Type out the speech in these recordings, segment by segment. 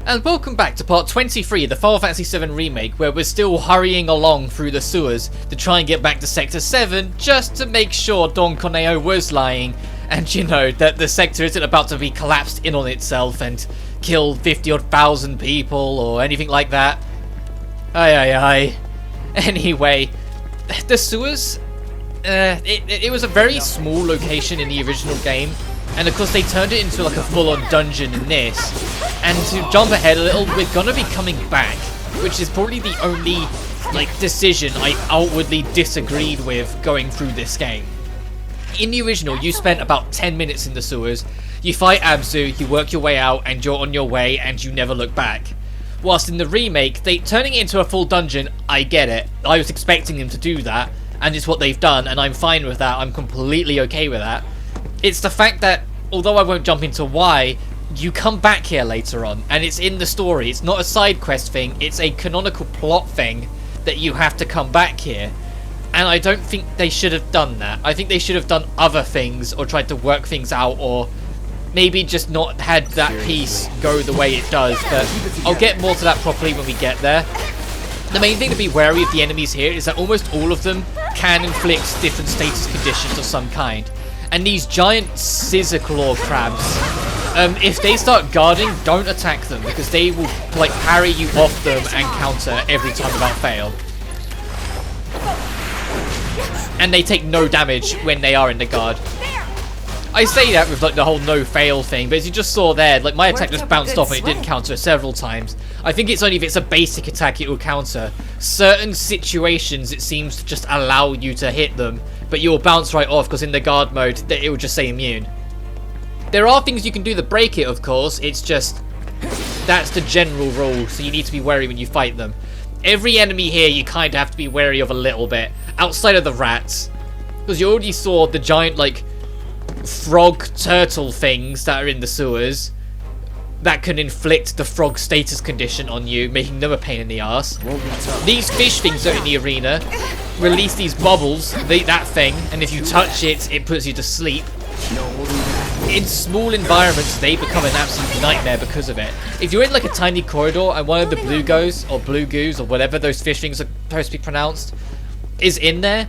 And welcome back to part 23 of the Final Fantasy VII Remake, where we're still hurrying along through the sewers to try and get back to Sector 7, just to make sure Don Corneo was lying, and you know, that the sector isn't about to be collapsed in on itself and kill 50,000 people or anything like that. Aye. Anyway, the sewers, it was a very small location in the original game, and of course they turned it into like a full-on dungeon in this. And to jump ahead a little, we're gonna be coming back, which is probably the only decision I outwardly disagreed with going through this game. In the original, you spent about 10 minutes in the sewers, you fight Abzu, you work your way out, and you're on your way, and you never look back. Whilst in the remake, turning it into a full dungeon, I get it. I was expecting them to do that, and it's what they've done, and I'm fine with that. I'm completely okay with that. It's the fact that, although I won't jump into why, you come back here later on, and it's in the story. It's not a side quest thing, it's a canonical plot thing that you have to come back here. And I don't think they should have done that. I think they should have done other things, or tried to work things out, or maybe just not had that piece go the way it does, but I'll get more to that properly when we get there. The main thing to be wary of the enemies here is that almost all of them can inflict different status conditions of some kind. And these giant scissor claw crabs, if they start guarding, don't attack them, because they will like parry you off them and counter every time without fail. And they take no damage when they are in the guard. I say that with like the whole no fail thing, but as you just saw there, like my attack just bounced off and it didn't counter several times. I think it's only if it's a basic attack it will counter. Certain situations it seems to just allow you to hit them, but you'll bounce right off because in the guard mode it will just say immune. There are things you can do to break it, of course, it's just that's the general rule, so you need to be wary when you fight them. Every enemy here you kind of have to be wary of a little bit, outside of the rats, because you already saw the giant like frog turtle things that are in the sewers that can inflict the frog status condition on you, making them a pain in the ass. These fish things that are in the arena release these bubbles, that thing, and if you touch it, it puts you to sleep. In small environments, they become an absolute nightmare because of it. If you're in like a tiny corridor and one of the blue goos, or whatever those fish things are supposed to be pronounced, is in there,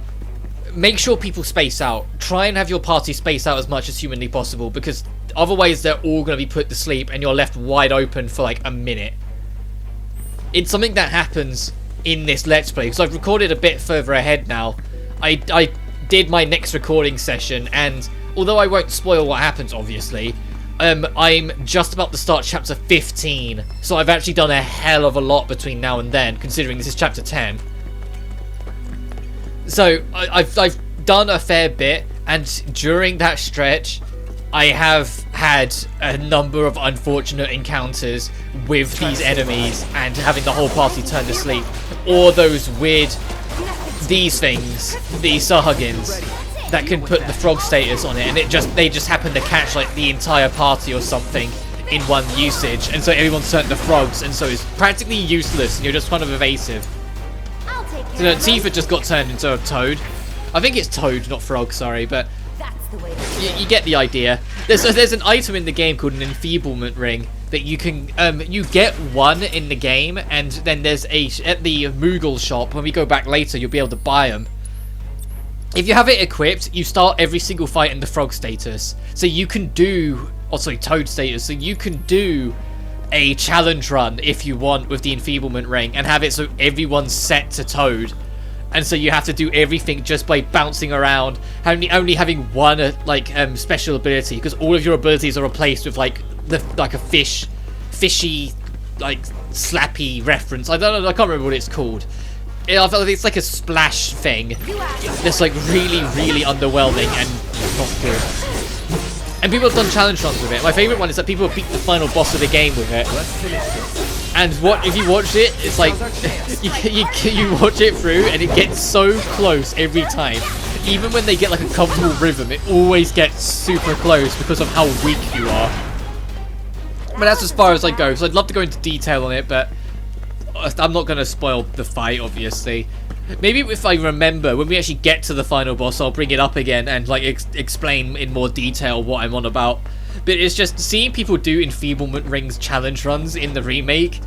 make sure people space out. Try and have your party space out as much as humanly possible, because otherwise they're all going to be put to sleep and you're left wide open for like a minute. It's something that happens in this Let's Play, because I've recorded a bit further ahead now. I did my next recording session, and although I won't spoil what happens, obviously, I'm just about to start chapter 15, so I've actually done a hell of a lot between now and then, considering this is chapter 10. So, I've done a fair bit, and during that stretch, I have had a number of unfortunate encounters with these enemies, and having the whole party turn to sleep, or those weird, these things, these Sahagins, that can put the frog status on it, and they just happen to catch like the entire party or something in one usage, and so everyone's turned to frogs, and so it's practically useless, and you're just kind of evasive. So Tifa just got turned into a toad. I think it's toad, not frog, sorry, but you get the idea. There's an item in the game called an Enfeeblement Ring that you can you get one in the game, and then there's at the Moogle shop. When we go back later, you'll be able to buy them. If you have it equipped, you start every single fight in the frog status, so you can do toad status, so you can do a challenge run if you want with the Enfeeblement Ring and have it so everyone's set to toad, and so you have to do everything just by bouncing around, only having one special ability, because all of your abilities are replaced with like a fishy like slappy reference. I don't know, I can't remember what it's called. It's like a splash thing that's like really underwhelming and not good. And people have done challenge runs with it. My favourite one is that people have beat the final boss of the game with it. And if you watch it, it's like you watch it through and it gets so close every time. Even when they get like a comfortable rhythm, it always gets super close because of how weak you are. But that's as far as I go, so I'd love to go into detail on it, but I'm not gonna spoil the fight, obviously. Maybe if I remember, when we actually get to the final boss, I'll bring it up again and like explain in more detail what I'm on about. But it's just seeing people do Enfeeblement Rings challenge runs in the remake.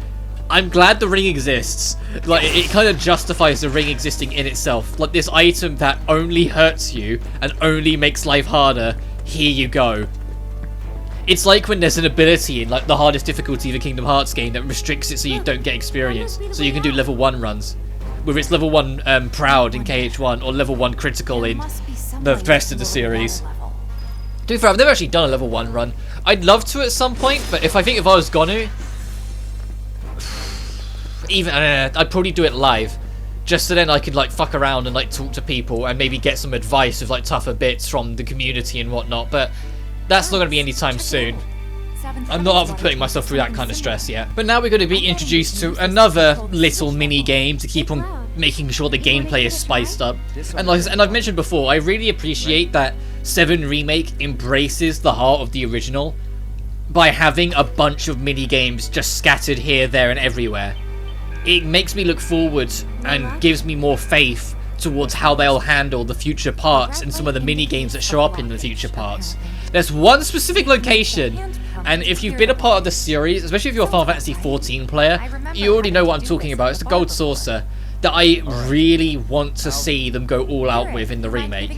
I'm glad the ring exists. Like, it kind of justifies the ring existing in itself. Like, this item that only hurts you and only makes life harder, here you go. It's like when there's an ability in like the hardest difficulty of a Kingdom Hearts game that restricts it so you don't get experience. So you can do level 1 runs. Whether it's level 1 Proud in KH1 or level 1 Critical in the rest of the series. To be fair, I've never actually done a level 1 run. I'd love to at some point, but if I was gonna... Even, I'd probably do it live. Just so then I could like fuck around and like talk to people and maybe get some advice of like tougher bits from the community and whatnot, but that's not going to be anytime soon. I'm not up for putting myself through that kind of stress yet. But now we're going to be introduced to another little mini game to keep on making sure the gameplay is spiced up. And I've mentioned before, I really appreciate that VII Remake embraces the heart of the original by having a bunch of mini games just scattered here, there, and everywhere. It makes me look forward and gives me more faith towards how they'll handle the future parts and some of the mini games that show up in the future parts. There's one specific location, and if you've been a part of the series, especially if you're a Final Fantasy XIV player, you already know what I'm talking about. It's the Gold Saucer that I really want to see them go all out with in the remake.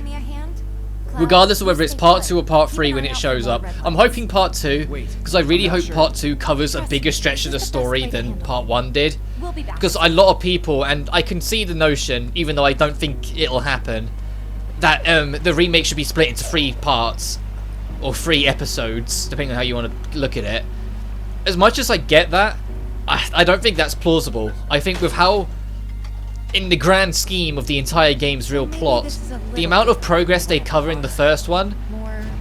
Regardless of whether it's part 2 or part 3 when it shows up. I'm hoping part 2, because I really hope part 2 covers a bigger stretch of the story than part 1 did. Because a lot of people, and I can see the notion, even though I don't think it'll happen, that the remake should be split into 3 parts, or 3 episodes, depending on how you want to look at it. As much as I get that, I don't think that's plausible. I think with how, in the grand scheme of the entire game's real plot, the amount of progress they cover in the first one,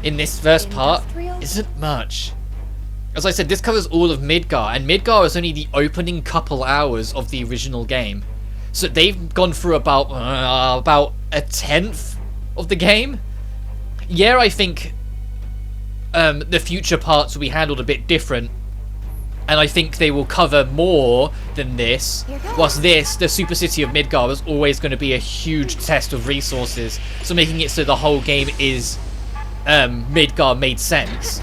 in this first part, isn't much. As I said, this covers all of Midgar, and Midgar is only the opening couple hours of the original game. So they've gone through about a tenth of the game. Yeah, I think the future parts will be handled a bit different, and I think they will cover more than this. Whilst this, the Super City of Midgar, was always going to be a huge test of resources, so making it so the whole game is Midgar made sense.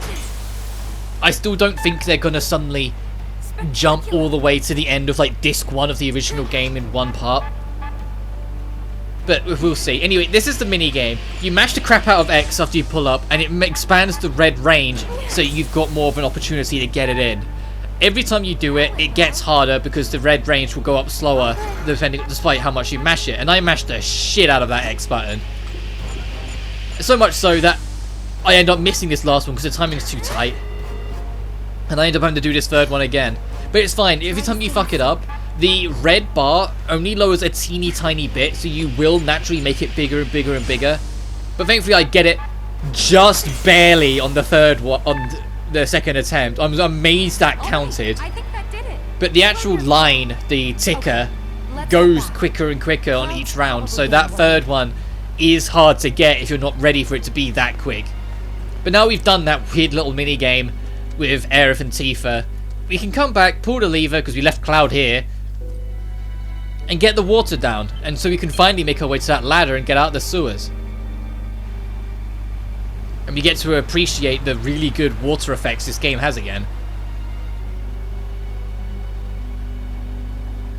I still don't think they're going to suddenly jump all the way to the end of like disc 1 of the original game in one part. But we'll see. Anyway, this is the mini game. You mash the crap out of X after you pull up, and it expands the red range, so you've got more of an opportunity to get it in. Every time you do it, it gets harder because the red range will go up slower despite how much you mash it. And I mashed the shit out of that X button. So much so that I end up missing this last one because the timing's too tight. And I end up having to do this third one again. But it's fine. Every time you fuck it up, the red bar only lowers a teeny tiny bit, so you will naturally make it bigger and bigger and bigger. But thankfully I get it just barely on the third one, on the second attempt. I'm amazed that counted. I think that did it. But the actual line, the ticker, goes quicker and quicker on each round, so that third one is hard to get if you're not ready for it to be that quick. But now we've done that weird little mini game with Aerith and Tifa, we can come back, pull the lever because we left Cloud here, and get the water down, and so we can finally make our way to that ladder and get out the sewers. And we get to appreciate the really good water effects this game has again.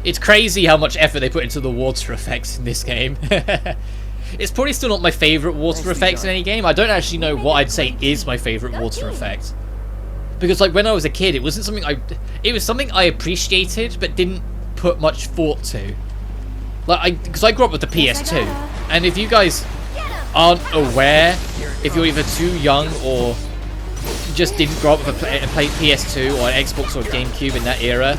It's crazy how much effort they put into the water effects in this game. It's probably still not my favourite water effects in any game. I don't actually know what I'd say is my favourite water effect. Because like when I was a kid, it wasn't something it was something I appreciated but didn't put much thought to. Like because I grew up with the PS2, and if you guys aren't aware, if you're either too young or just didn't grow up with a PS2 or an Xbox or a GameCube in that era,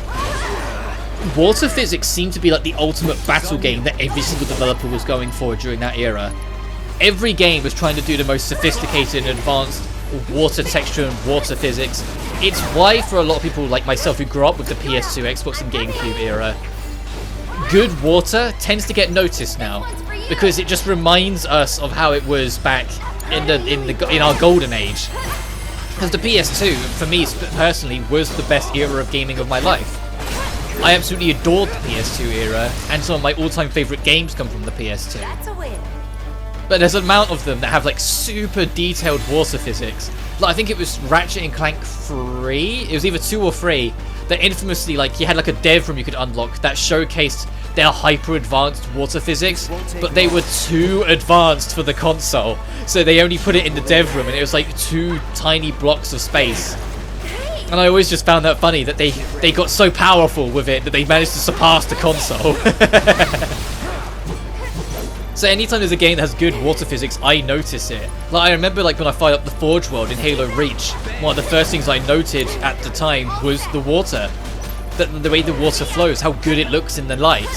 water physics seemed to be like the ultimate battle game that every single developer was going for during that era. Every game was trying to do the most sophisticated and advanced water texture and water physics. It's why for a lot of people like myself who grew up with the PS2, Xbox and GameCube era, good water tends to get noticed now, because it just reminds us of how it was back in our golden age. Because the PS2 for me personally was the best era of gaming of my life. I absolutely adored the PS2 era, and some of my all-time favorite games come from the PS2. That's a win. But there's an amount of them that have like super detailed water physics. Like I think it was Ratchet and Clank 3. It was either 2 or 3 that infamously, like, you had like a dev room you could unlock that showcased their hyper advanced water physics, but they were too advanced for the console, so they only put it in the dev room, and it was like 2 tiny blocks of space. And I always just found that funny that they got so powerful with it that they managed to surpass the console. So anytime there's a game that has good water physics, I notice it. Like I remember, like when I fired up the Forge world in Halo Reach, one of the first things I noted at the time was the water. The way the water flows, how good it looks in the light.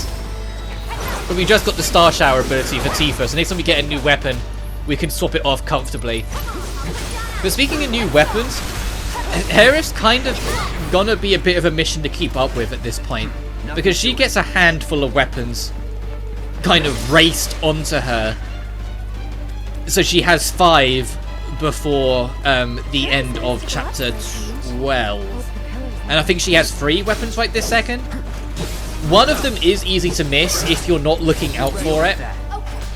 But we just got the Star Shower ability for Tifa, so next time we get a new weapon, we can swap it off comfortably. But speaking of new weapons, Aerith's kind of gonna be a bit of a mission to keep up with at this point, because she gets a handful of weapons kind of raced onto her, so she has 5 before the end of chapter 12, and I think she has 3 weapons right this second. One of them is easy to miss if you're not looking out for it,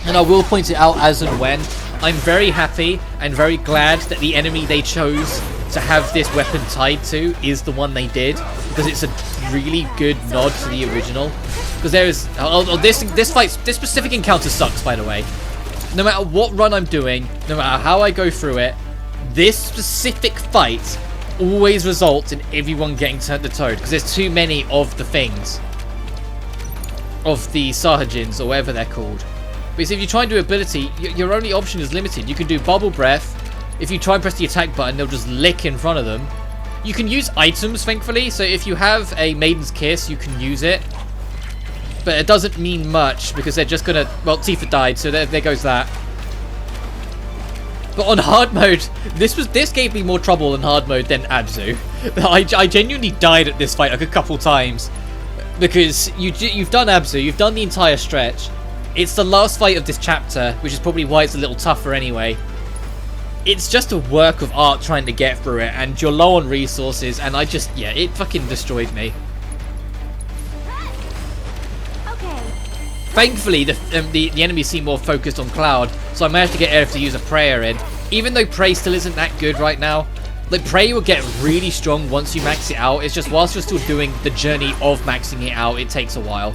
and I will point it out as and when. I'm very happy and very glad that the enemy they chose to have this weapon tied to is the one they did, because it's a really good nod to the original. Because there is this specific encounter sucks, by the way. No matter what run I'm doing, no matter how I go through it, this specific fight always results in everyone getting turned to toad, because there's too many of the things, of the Sahajins or whatever they're called. Because if you try and do ability, your only option is limited. You can do bubble breath. If you try and press the attack button, they'll just lick in front of them. You can use items, thankfully, so if you have a Maiden's Kiss, you can use it. But it doesn't mean much, because they're just gonna... Well, Tifa died, so there goes that. But on hard mode, this gave me more trouble in hard mode than Abzu. I genuinely died at this fight like a couple times. Because you've done Abzu, you've done the entire stretch. It's the last fight of this chapter, which is probably why it's a little tougher anyway. It's just a work of art trying to get through it, and you're low on resources, and yeah, it fucking destroyed me. Thankfully, the enemies seem more focused on Cloud, so I managed to get Aerith to use a prayer in. Even though Prey still isn't that good right now, like Prey will get really strong once you max it out. It's just whilst you're still doing the journey of maxing it out, it takes a while.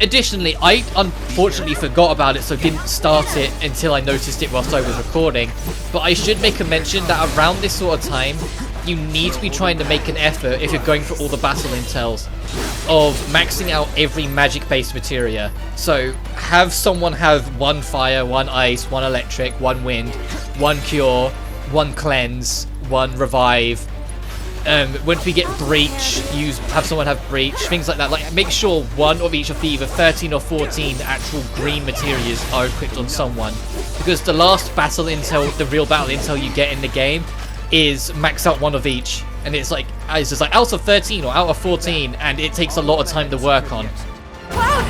Additionally, I unfortunately forgot about it, so didn't start it until I noticed it whilst I was recording. But I should make a mention that around this sort of time, you need to be trying to make an effort, if you're going for all the battle intels, of maxing out every magic-based materia. So have someone have 1 fire, 1 ice, 1 electric, 1 wind, 1 cure, 1 cleanse, 1 revive. Once we get breach, have someone have breach, things like that. Like, make sure 1 of each of the either 13 or 14 actual green materials are equipped on someone, because the last battle intel, the real battle intel you get in the game, is max out 1 of each, and it's just like out of 13 or out of 14, and it takes a lot of time to work on. Cloud!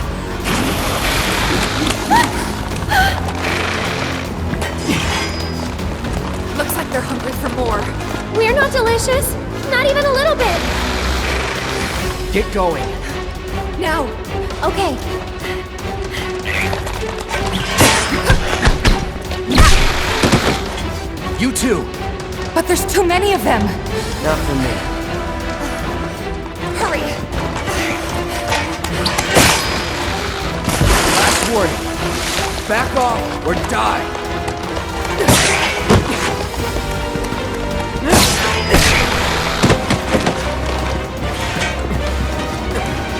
Looks like they're hungry for more. We're not delicious. Not even a little bit. Get going. Now. Okay. You too. But there's too many of them. Not for me. Hurry. Last warning. Back off or die.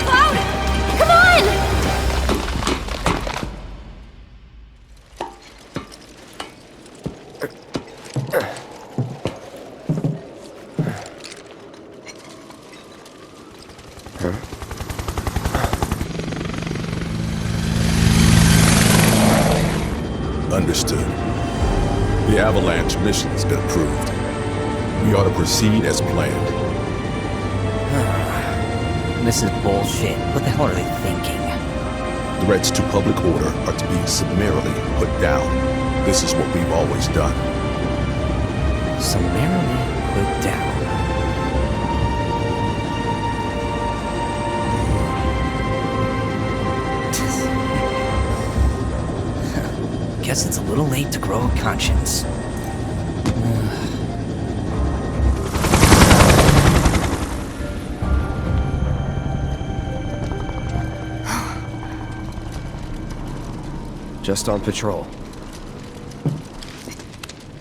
Cloud! Come on! Understood. The Avalanche mission has been approved. We ought to proceed as planned. This is bullshit. What the hell are they thinking? Threats to public order are to be summarily put down. This is what we've always done. Summarily put down. guess it's a little late to grow a conscience. Just on patrol.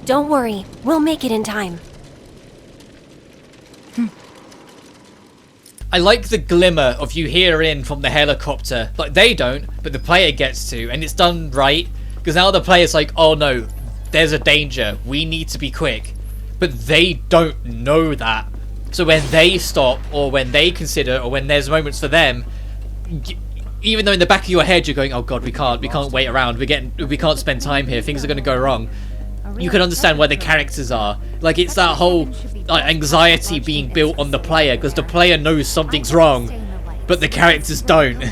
Don't worry, we'll make it in time. I like the glimmer of you hearing from the helicopter. Like, they don't, but the player gets to, and it's done right. Because now the player's like, oh no, there's a danger. We need to be quick. But they don't know that. So when they stop, or when they consider, or when there's moments for them, even though in the back of your head you're going, oh god, we can't wait around. We can't spend time here. Things are going to go wrong. You can understand where the characters are. Like, it's that whole anxiety being built on the player, because the player knows something's wrong, but the characters don't.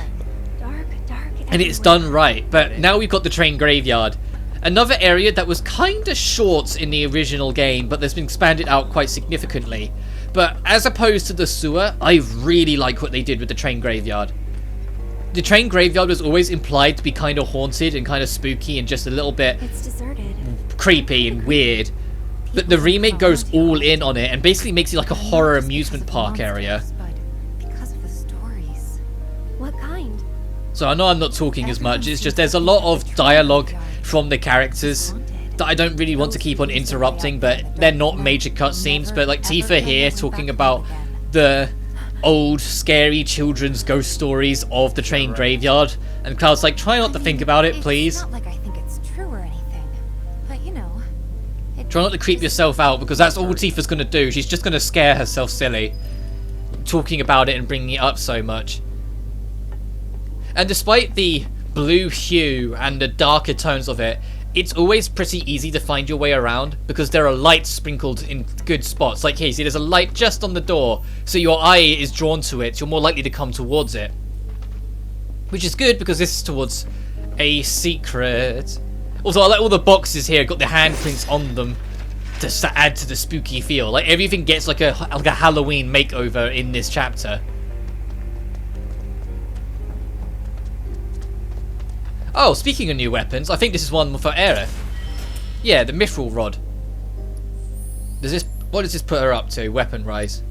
And it's done right. But now we've got the train graveyard. Another area that was kind of short in the original game, but that's been expanded out quite significantly. But as opposed to the sewer, I really like what they did with the train graveyard. The train graveyard was always implied to be kind of haunted and kind of spooky and just a little bit creepy and weird. But the remake goes all in on it and basically makes it like a horror amusement park area. Because of the stories. What kind? So I know I'm not talking as much, it's just there's a lot of dialogue from the characters that I don't really want to keep on interrupting, but they're not major cutscenes. But like Tifa here talking about the old scary children's ghost stories of the train graveyard, and Cloud's like, try not to think about it, please. It's not like I think it's true or anything, but you know. Try not to creep yourself out, because that's all Tifa's gonna do. She's just gonna scare herself silly, talking about it and bringing it up so much. And despite the blue hue and the darker tones of it, it's always pretty easy to find your way around, because there are lights sprinkled in good spots. Like here, see, there's a light just on the door, so your eye is drawn to it. You're more likely to come towards it, which is good because this is towards a secret. Also, I like all the boxes here, got the handprints on them to add to the spooky feel. Like everything gets like a Halloween makeover in this chapter. Oh, speaking of new weapons, I think this is one for Aerith. Yeah, the Mithril Rod. What does this put her up to? Weapon rise.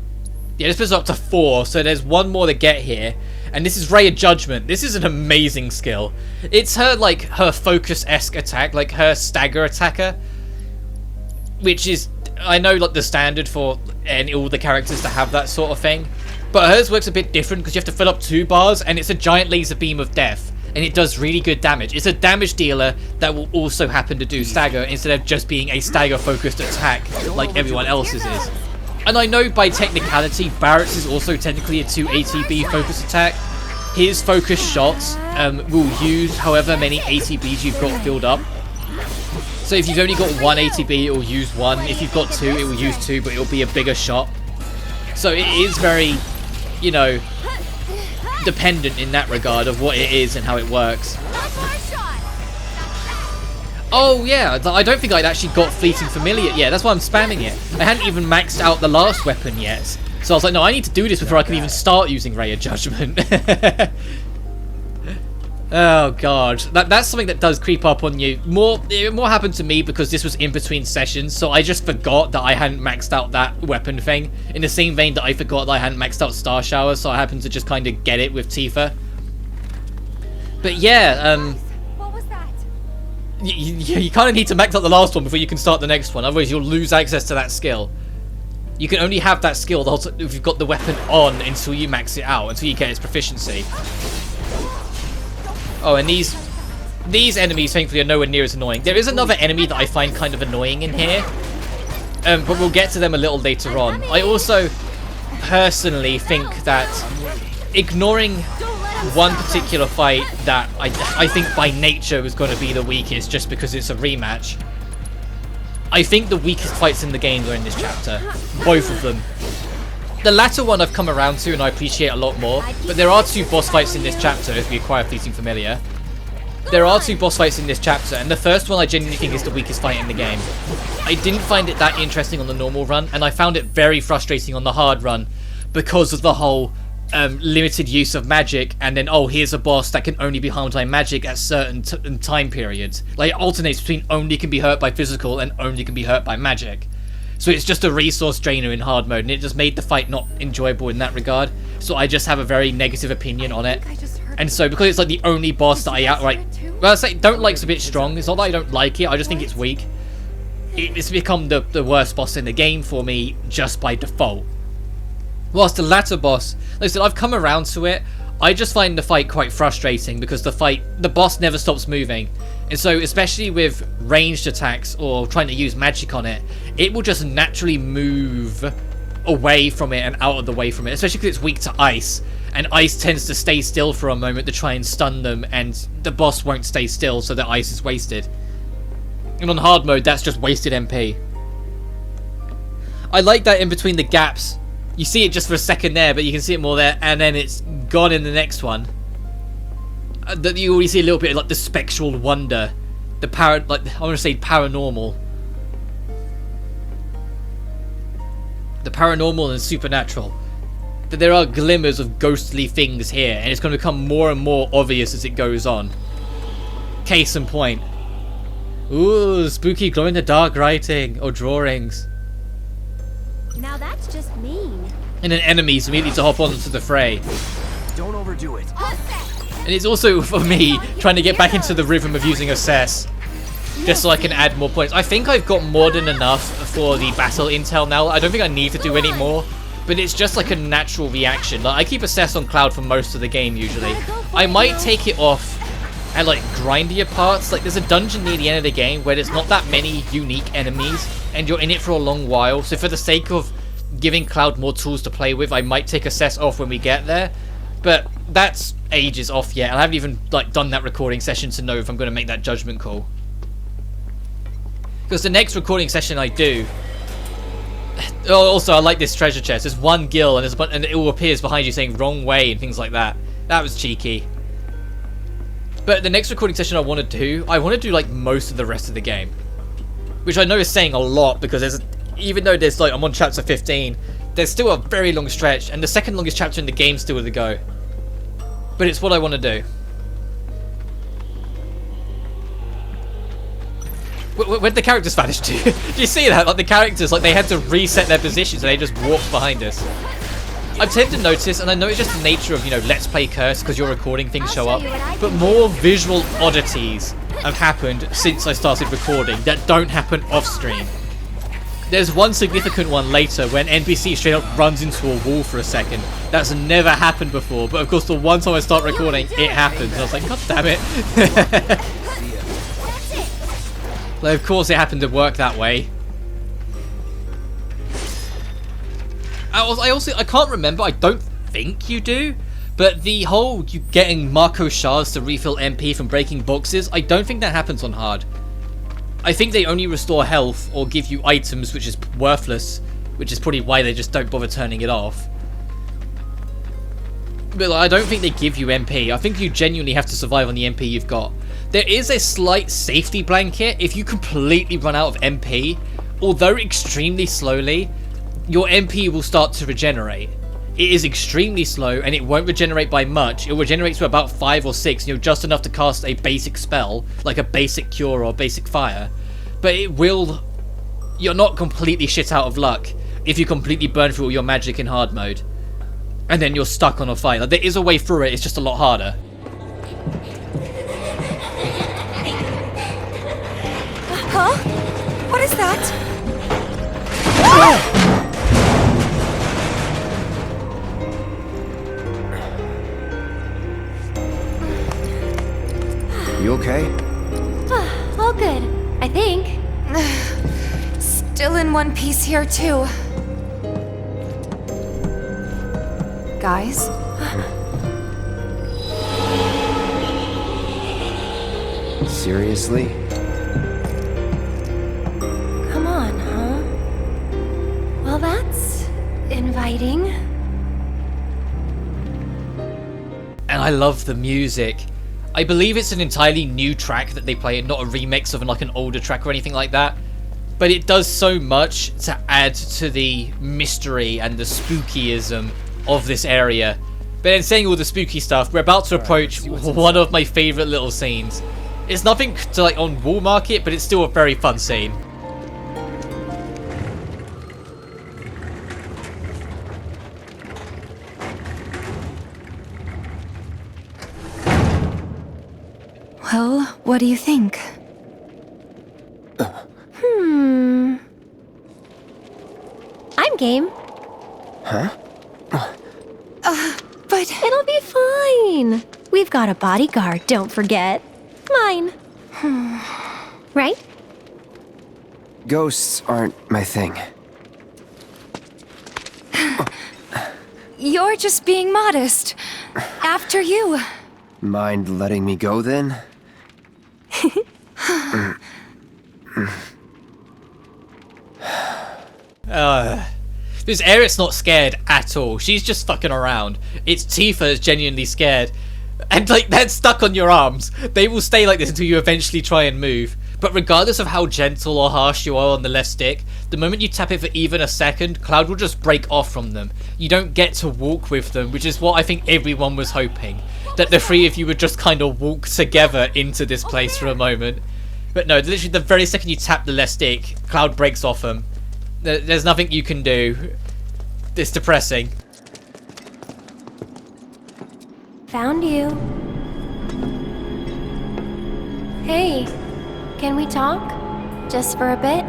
Yeah, this puts her up to 4, so there's one more to get here. And this is Ray of Judgement. This is an amazing skill. It's her, like, her focus-esque attack, like her stagger attacker. Which is, I know, like, the standard for all the characters to have that sort of thing. But hers works a bit different because you have to fill up 2 bars, and it's a giant laser beam of death. And it does really good damage. It's a damage dealer that will also happen to do stagger instead of just being a stagger focused attack like everyone else's is. And I know by technicality, Barrett's is also technically a 2 ATB focus attack. His focus shots will use however many ATBs you've got filled up. So if you've only got 1 ATB, it will use 1. If you've got 2, it will use 2, but it will be a bigger shot. So it is very, you know, dependent in that regard of what it is and how it works. Oh yeah, I don't think I'd actually got Fleeting Familiar. Yeah, that's why I'm spamming it. I hadn't even maxed out the last weapon yet. So I was like, no, I need to do this before I can even start using Ray of Judgment. Oh god, that's something that does creep up on you. It more happened to me because this was in between sessions, so I just forgot that I hadn't maxed out that weapon thing. In the same vein that I forgot that I hadn't maxed out Star Shower, so I happened to just kind of get it with Tifa. But yeah, What was that? you kind of need to max out the last one before you can start the next one, otherwise you'll lose access to that skill. You can only have that skill if you've got the weapon on until you max it out, until you get its proficiency. Oh, and these enemies, thankfully, are nowhere near as annoying. There is another enemy that I find kind of annoying in here, but we'll get to them a little later on. I also personally think that ignoring one particular fight that I think by nature was going to be the weakest just because it's a rematch. I think the weakest fights in the game are in this chapter. Both of them. The latter one I've come around to and I appreciate a lot more, but there are 2 boss fights in this chapter if we acquire Fleeting Familiar. There are 2 boss fights in this chapter, and the first one I genuinely think is the weakest fight in the game. I didn't find it that interesting on the normal run, and I found it very frustrating on the hard run because of the whole limited use of magic, and then, oh, here's a boss that can only be harmed by magic at certain time periods. Like, it alternates between only can be hurt by physical and only can be hurt by magic. So it's just a resource drainer in hard mode, and it just made the fight not enjoyable in that regard. So I just have a very negative opinion on it. And so because it's like the only boss that I outright, well, I say don't like's a bit strong. It's not that I don't like it, I just think it's weak. It's become the worst boss in the game for me just by default. Whilst the latter boss, like I said, I've come around to it. I just find the fight quite frustrating because the boss never stops moving. And so, especially with ranged attacks or trying to use magic on it, it will just naturally move away from it and out of the way from it, especially because it's weak to ice. And ice tends to stay still for a moment to try and stun them, and the boss won't stay still, so the ice is wasted. And on hard mode, that's just wasted MP. I like that in between the gaps. You see it just for a second there, but you can see it more there, and then it's gone in the next one. That you already see a little bit of like the spectral wonder, the I want to say paranormal, the paranormal and supernatural. That there are glimmers of ghostly things here, and it's going to become more and more obvious as it goes on. Case in point. Ooh, spooky glow-in-the-dark writing or drawings. Now that's just mean. And then enemies immediately to hop onto the fray. Don't overdo it. And it's also, for me, trying to get back into the rhythm of using Assess. Just so I can add more points. I think I've got more than enough for the battle intel now. I don't think I need to do any more. But it's just like a natural reaction. Like, I keep Assess on Cloud for most of the game, usually. I might take it off at, like, grindier parts. Like, there's a dungeon near the end of the game where there's not that many unique enemies. And you're in it for a long while. So for the sake of giving Cloud more tools to play with, I might take Assess off when we get there. But that's ages off yet. I haven't even like done that recording session to know if I'm going to make that judgment call. Because the next recording session I do... Oh, also, I like this treasure chest. There's one gill, and it all appears behind you saying wrong way and things like that. That was cheeky. But the next recording session I want to do like most of the rest of the game. Which I know is saying a lot, because even though there's like, I'm on chapter 15, there's still a very long stretch, and the second longest chapter in the game still to go. But it's what I want to do. Where'd the characters vanish to? Do you see that? Like, the characters, like, they had to reset their positions and they just walked behind us. I tend to notice, and I know it's just the nature of, you know, Let's Play Curse, because you're recording, things show up, but more visual oddities have happened since I started recording that don't happen off-stream. There's one significant one later when NPC straight up runs into a wall for a second. That's never happened before, but of course the one time I start recording, it happens. And I was like, God damn it. Like, of course it happened to work that way. I can't remember, I don't think you do, but the whole you getting Marco shards to refill MP from breaking boxes, I don't think that happens on hard. I think they only restore health or give you items, which is worthless, which is probably why they just don't bother turning it off. But I don't think they give you MP. I think you genuinely have to survive on the MP you've got. There is a slight safety blanket. If you completely run out of MP, although extremely slowly, your MP will start to regenerate. It is extremely slow, and it won't regenerate by much. It will regenerate to about 5 or 6, you know, just enough to cast a basic spell, like a basic cure or basic fire. But it will... You're not completely shit out of luck if you completely burn through all your magic in hard mode. And then you're stuck on a fight. Like, there is a way through it, it's just a lot harder. Huh? What is that? You okay? All good, I think. Still in one piece here, too. Guys? Seriously? Come on, huh? Well, that's inviting. And I love the music. I believe it's an entirely new track that they play, not a remix of like an older track or anything like that. But it does so much to add to the mystery and the spookyism of this area But in saying all the spooky stuff, we're about to approach one of my favourite little scenes. It's nothing to like on wall market, but it's still a very fun scene. Well, what do you think? I'm game. But It'll be fine. We've got a bodyguard, don't forget. Mine. Right? Ghosts aren't my thing. you're just being modest. After you. Mind letting me go then? This Aerith's not scared at all. She's just fucking around. It's Tifa that's genuinely scared. And like, they're stuck on your arms. They will stay like this until you eventually try and move. But regardless of how gentle or harsh you are on the left stick, the moment you tap it for even a second, Cloud will just break off from them. You don't get to walk with them, which is what I think everyone was hoping. That the three of you would just kind of walk together into this place for a moment. But no, literally the very second you tap the left stick, Cloud breaks off them. There's nothing you can do. It's depressing. Found you. Hey, can we talk? Just for a bit?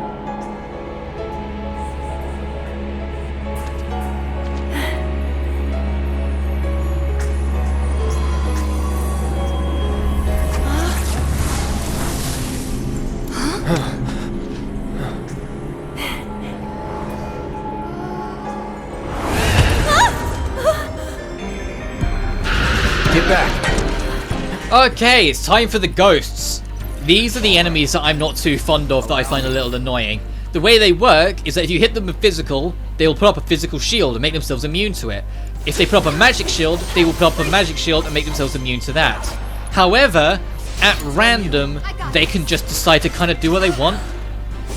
Get back. Okay, it's time for the ghosts. These are the enemies that I'm not too fond of, that I find a little annoying. The way they work is that if you hit them with physical, they will put up a physical shield and make themselves immune to it. If they put up a magic shield, they will put up a magic shield and make themselves immune to that. However, at random, they can just decide to kind of do what they want.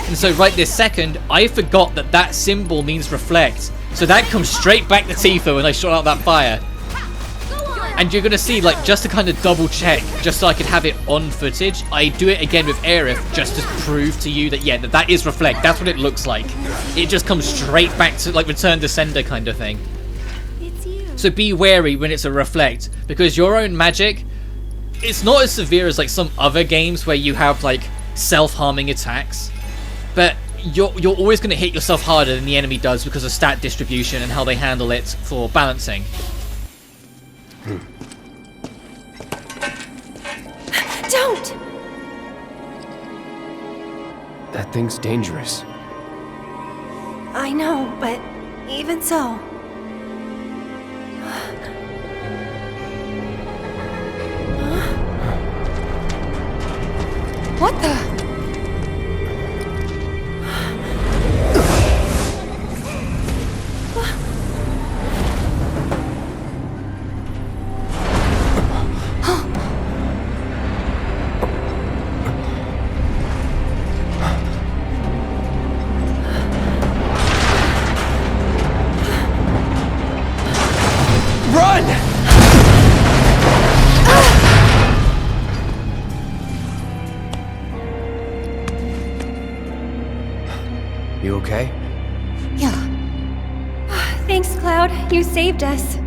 And so right this second, I forgot that that symbol means reflect. So that comes straight back to Tifa when I shot out that fire. And you're going to see, like, just to kind of double check, just so I can have it on footage, I do it again with Aerith, just to prove to you that, yeah, that is reflect. That's what it looks like. It just comes straight back to, like, return to sender kind of thing. It's you. So be wary when it's a reflect, because your own magic, it's not as severe as, like, some other games where you have, like, self-harming attacks. But you're always going to hit yourself harder than the enemy does because of stat distribution and how they handle it for balancing. Don't! That thing's dangerous. I know, but even so. What the? Run! You okay? Yeah. Thanks, Cloud. You saved us.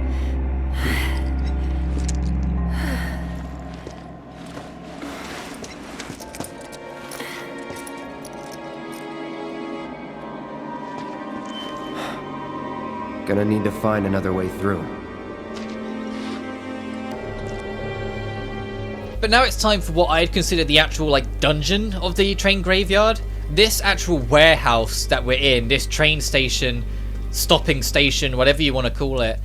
Gonna need to find another way through. But now it's time for what I'd consider the actual, like, dungeon of the train graveyard. This actual warehouse that we're in, this train station, stopping station, whatever you want to call it.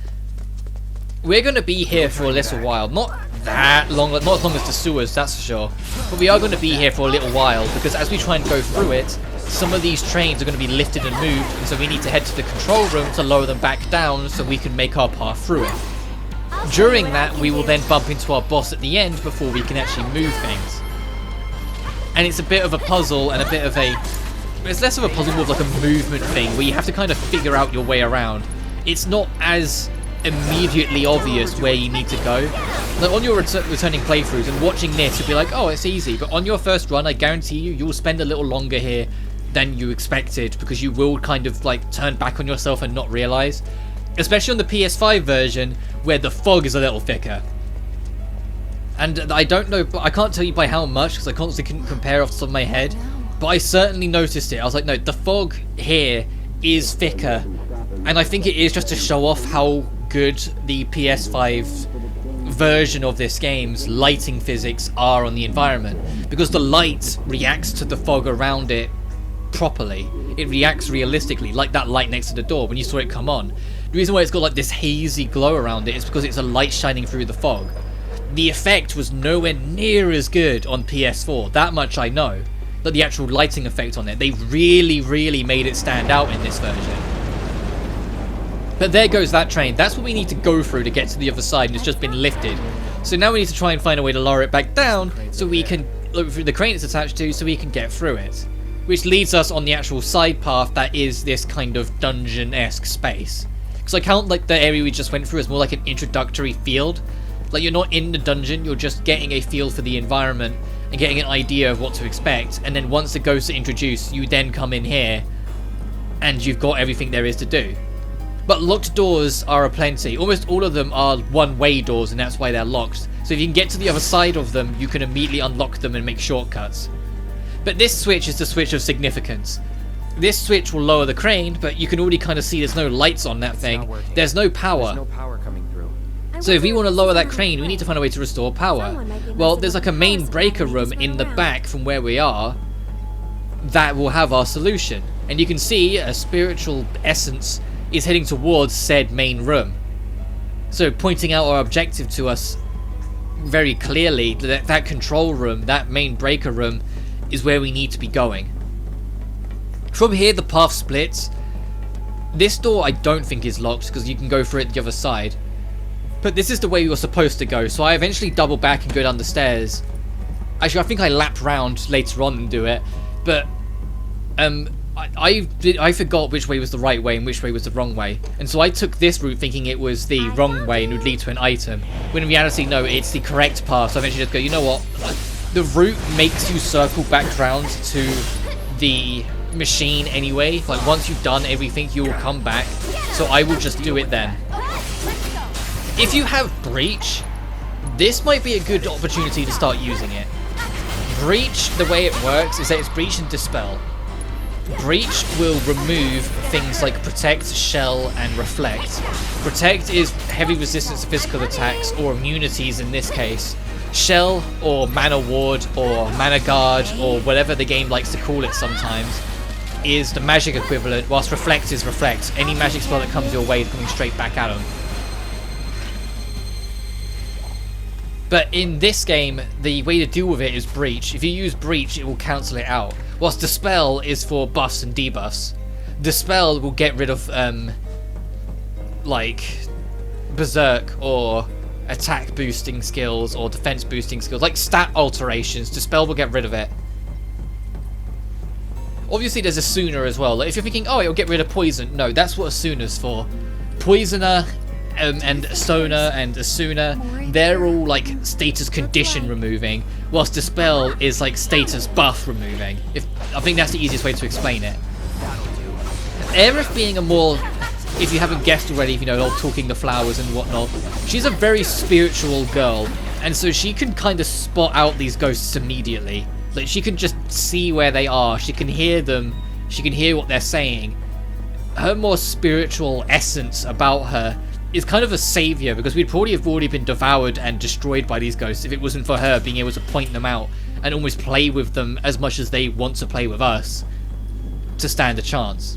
We're going to be here for a little while. Not that long, not as long as the sewers, that's for sure. But we are going to be here for a little while, because as we try and go through it, some of these trains are going to be lifted and moved, and so we need to head to the control room to lower them back down so we can make our path through it. During that, we will then bump into our boss at the end before we can actually move things. And it's a bit of a puzzle and a bit of a... It's less of a puzzle, more of like a movement thing where you have to kind of figure out your way around. It's not as immediately obvious where you need to go. Like on your returning playthroughs and watching this, you'll be like, oh, it's easy. But on your first run, I guarantee you'll spend a little longer here than you expected, because you will kind of like turn back on yourself and not realize. Especially on the PS5 version, where the fog is a little thicker. And I don't know, but I can't tell you by how much, because I constantly couldn't compare off the top of my head. But I certainly noticed it. I was like, no, the fog here is thicker. And I think it is just to show off how good the PS5 version of this game's lighting physics are on the environment. Because the light reacts to the fog around it properly. It reacts realistically, like that light next to the door when you saw it come on. The reason why it's got like this hazy glow around it is because it's a light shining through the fog. The effect was nowhere near as good on PS4, that much I know. But the actual lighting effect on it, they really made it stand out in this version. But there goes that train. That's what we need to go through to get to the other side, and it's just been lifted. So now we need to try and find a way to lower it back down so we can look through the crane it's attached to, so we can get through it. Which leads us on the actual side path that is this kind of dungeon-esque space. Because I count like the area we just went through as more like an introductory field. Like you're not in the dungeon, you're just getting a feel for the environment and getting an idea of what to expect. And then once the ghosts are introduced, you then come in here and you've got everything there is to do. But locked doors are aplenty. Almost all of them are one-way doors, and that's why they're locked. So if you can get to the other side of them, you can immediately unlock them and make shortcuts. But this switch is the switch of significance. This switch will lower the crane, but you can already kind of see there's no lights on that thing. There's no power. There's no power coming through. So if we want to lower that crane, we need to find a way to restore power. Well, there's like a main breaker room in the back from where we are that will have our solution. And you can see a spiritual essence is heading towards said main room. So pointing out our objective to us very clearly, that control room, that main breaker room, is where we need to be going. From here the path splits. This door I don't think is locked because you can go through it the other side. But this is the way you're supposed to go, so I eventually double back and go down the stairs. Actually, I think I lap round later on and do it, but I forgot which way was the right way and which way was the wrong way. And so I took this route thinking it was the wrong way and would lead to an item. When in reality, no, it's the correct path. So I eventually just go, you know what? The route makes you circle back round to the machine anyway. Like, once you've done everything, you will come back. So I will just do it then. If you have Breach, this might be a good opportunity to start using it. Breach, the way it works is that it's Breach and Dispel. Breach will remove things like Protect, Shell, and Reflect. Protect is heavy resistance to physical attacks, or immunities in this case. Shell, or Mana Ward, or Mana Guard, or whatever the game likes to call it sometimes, is the magic equivalent, whilst Reflect is Reflect. Any magic spell that comes your way is coming straight back at them. But in this game, the way to deal with it is Breach. If you use Breach, it will cancel it out. Whilst Dispel is for buffs and debuffs. Dispel will get rid of, like, Berserk or attack boosting skills or defense boosting skills. Like stat alterations, Dispel will get rid of it. Obviously, there's Asuna as well. Like, if you're thinking, oh, it'll get rid of Poison. No, that's what Asuna's for. Poisoner and Sona and Asuna, they're all like status condition removing, whilst Dispel is like status buff removing. I think that's the easiest way to explain it. Aerith being a more, if you haven't guessed already, you know, talking the flowers and whatnot, she's a very spiritual girl, and so she can kind of spot out these ghosts immediately. Like, she can just see where they are, she can hear them, she can hear what they're saying. Her more spiritual essence about her is kind of a savior, because we'd probably have already been devoured and destroyed by these ghosts if it wasn't for her being able to point them out and almost play with them as much as they want to play with us to stand a chance.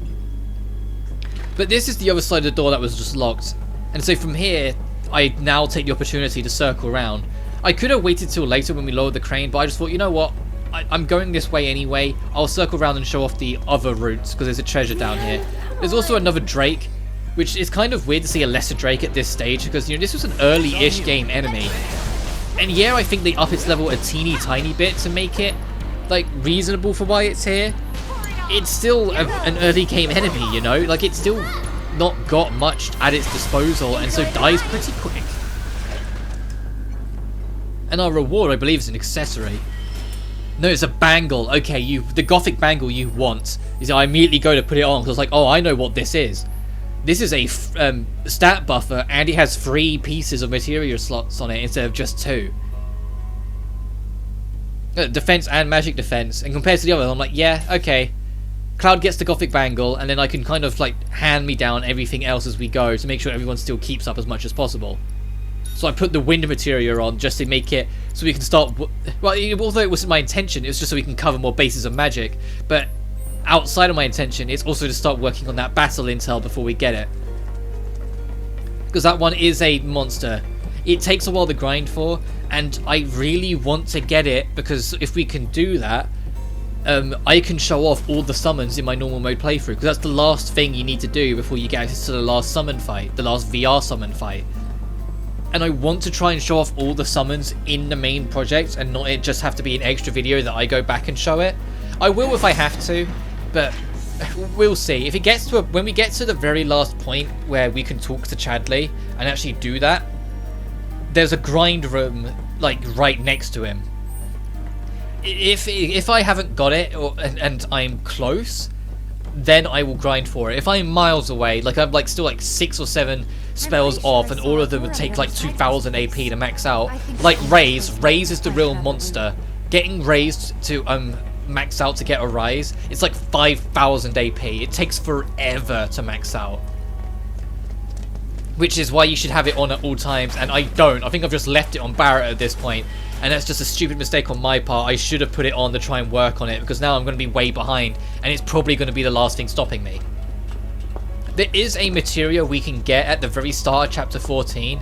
But this is the other side of the door that was just locked, and so from here I now take the opportunity to circle around. I could have waited till later when we lowered the crane, but I just thought, you know what, I'm going this way anyway, I'll circle around and show off the other routes because there's a treasure down here. There's also another Drake, which is kind of weird to see a lesser Drake at this stage, because, you know, this was an early-ish game enemy. And yeah, I think they up its level a teeny tiny bit to make it, like, reasonable for why it's here. It's still an early game enemy, you know? Like, it's still not got much at its disposal, and so dies pretty quick. And our reward, I believe, is an accessory. No, it's a bangle. Okay, the gothic bangle you want is I immediately go to put it on because I was like, oh, I know what this is. This is a stat buffer, and it has 3 pieces of materia slots on it instead of just 2. Defense and magic defense, and compared to the other, I'm like, yeah, okay. Cloud gets the gothic bangle, and then I can kind of like hand me down everything else as we go to make sure everyone still keeps up as much as possible. So I put the wind materia on just to make it so we can start. Well, although it wasn't my intention, it was just so we can cover more bases of magic. But outside of my intention, it's also to start working on that battle intel before we get it, because that one is a monster. It takes a while to grind for, and I really want to get it because if we can do that, I can show off all the summons in my normal mode playthrough, because that's the last thing you need to do before you get access to the last summon fight, the last VR summon fight. And I want to try and show off all the summons in the main project and not it just have to be an extra video that I go back and show it. I will if I have to, but we'll see. If it gets to when we get to the very last point where we can talk to Chadley and actually do that, there's a grind room like right next to him. If I haven't got it and I'm close, then I will grind for it. If I'm miles away, like I'm like still like 6 or 7 spells off, and all of them would take like 2,000 AP to max out. Like Raise is the real monster. Getting raised to max out to get a rise, it's like 5,000 AP. It takes forever to max out, which is why you should have it on at all times. And I don't. I think I've just left it on Barrett at this point, and that's just a stupid mistake on my part. I should have put it on to try and work on it, because now I'm going to be way behind, and it's probably going to be the last thing stopping me. There is a materia we can get at the very start of chapter 14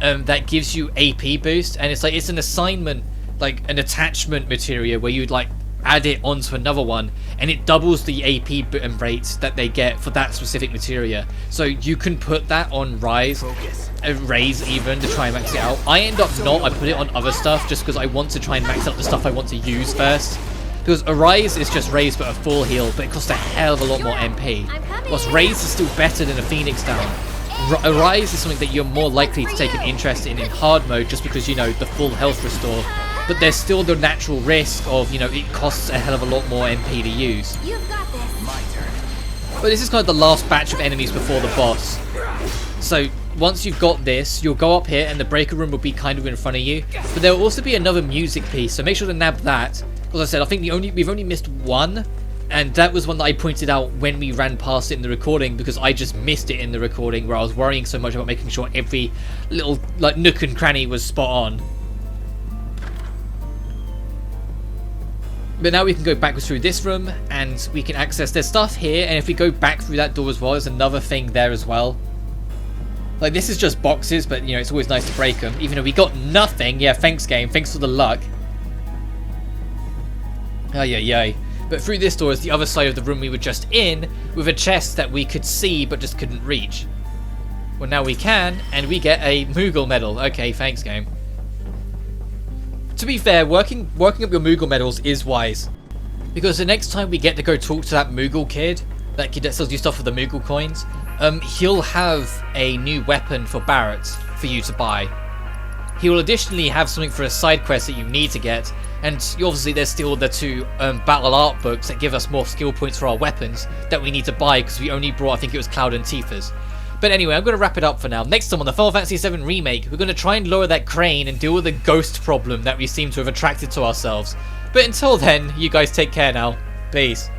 that gives you AP boost, and it's an assignment, like an attachment materia where you'd like add it onto another one, and it doubles the AP rates that they get for that specific materia. So you can put that on Raise even to try and max it out. I end up not. I put it on other stuff just because I want to try and max out the stuff I want to use first. Because Arise is just Raise but a full heal, but it costs a hell of a lot more MP. Whilst Raise is still better than a Phoenix down. Arise is something that you're more likely to take an interest in hard mode, just because, you know, the full health restore. But there's still the natural risk of, you know, it costs a hell of a lot more MP to use. You've got this. My turn. But this is kind of the last batch of enemies before the boss. So once you've got this, you'll go up here and the breaker room will be kind of in front of you. But there will also be another music piece, so make sure to nab that. As I said, I think we've only missed one, and that was one that I pointed out when we ran past it in the recording, because I just missed it in the recording where I was worrying so much about making sure every little like nook and cranny was spot on. But now we can go backwards through this room and we can access their stuff here, and if we go back through that door as well, there's another thing there as well. Like, this is just boxes, but you know, it's always nice to break them. Even though we got nothing. Yeah, thanks game, thanks for the luck. Oh yeah, yay. But through this door is the other side of the room we were just in, with a chest that we could see but just couldn't reach. Well, now we can, and we get a Moogle medal. Okay, thanks game. To be fair, working up your Moogle medals is wise, because the next time we get to go talk to that Moogle kid, that kid that sells you stuff for the Moogle coins, he'll have a new weapon for Barrett for you to buy. He will additionally have something for a side quest that you need to get, and obviously there's still the 2 battle art books that give us more skill points for our weapons that we need to buy, because we only brought, I think it was Cloud and Tifa's. But anyway, I'm going to wrap it up for now. Next time on the Final Fantasy VII Remake, we're going to try and lower that crane and deal with the ghost problem that we seem to have attracted to ourselves. But until then, you guys take care now. Peace.